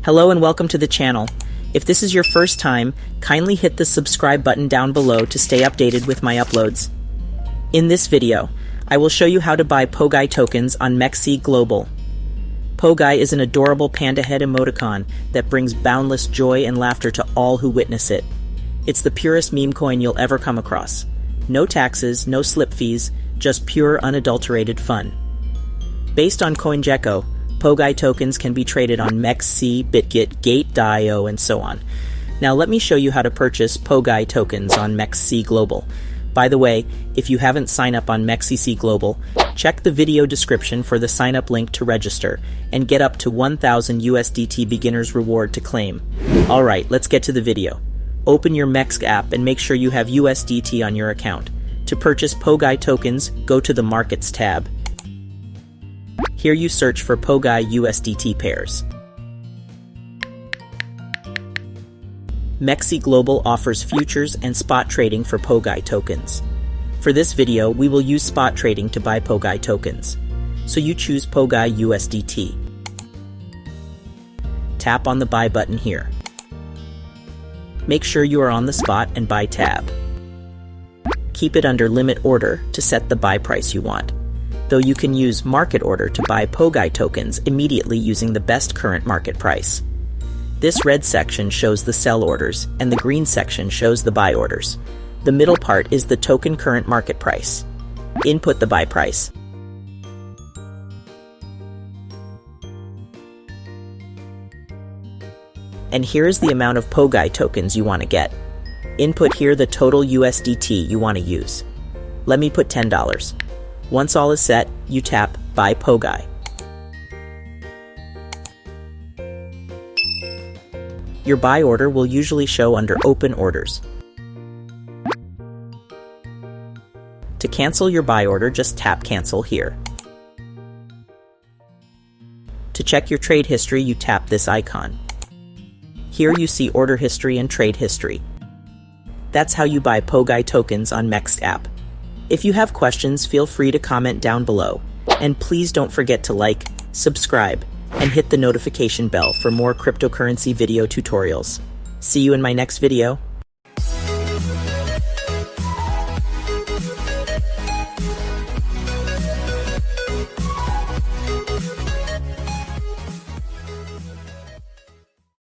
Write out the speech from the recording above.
Hello and welcome to the channel. If this is your first time, kindly hit the subscribe button down below to stay updated with my uploads. In this video, I will show you how to buy Pogai tokens on MEXC Global. Pogai is an adorable Panda Head emoticon that brings boundless joy and laughter to all who witness it. It's the purest meme coin you'll ever come across. No taxes, no slip fees, just pure unadulterated fun. Based on CoinGecko, Pogai tokens can be traded on MEXC, Bitget, Gate.io, and so on. Now let me show you how to purchase Pogai tokens on MEXC Global. By the way, if you haven't signed up on MEXC Global, check the video description for the sign up link to register and get up to 1,000 USDT beginner's reward to claim. Alright, let's get to the video. Open your MEXC app and make sure you have USDT on your account. To purchase Pogai tokens, go to the Markets tab. Here you search for Pogai USDT pairs. MEXC Global offers futures and spot trading for Pogai tokens. For this video, we will use spot trading to buy Pogai tokens. So you choose Pogai USDT. Tap on the buy button here. Make sure you are on the spot and buy tab. Keep it under limit order to set the buy price you want, though you can use market order to buy Pogai tokens immediately using the best current market price. This red section shows the sell orders, and the green section shows the buy orders. The middle part is the token current market price. Input the buy price. And here is the amount of Pogai tokens you want to get. Input here the total USDT you want to use. Let me put $10. Once all is set, you tap Buy Pogai. Your buy order will usually show under Open Orders. To cancel your buy order, just tap Cancel here. To check your trade history, you tap this icon. Here you see order history and trade history. That's how you buy Pogai tokens on MEXC app. If you have questions, feel free to comment down below. And please don't forget to like, subscribe, and hit the notification bell for more cryptocurrency video tutorials. See you in my next video.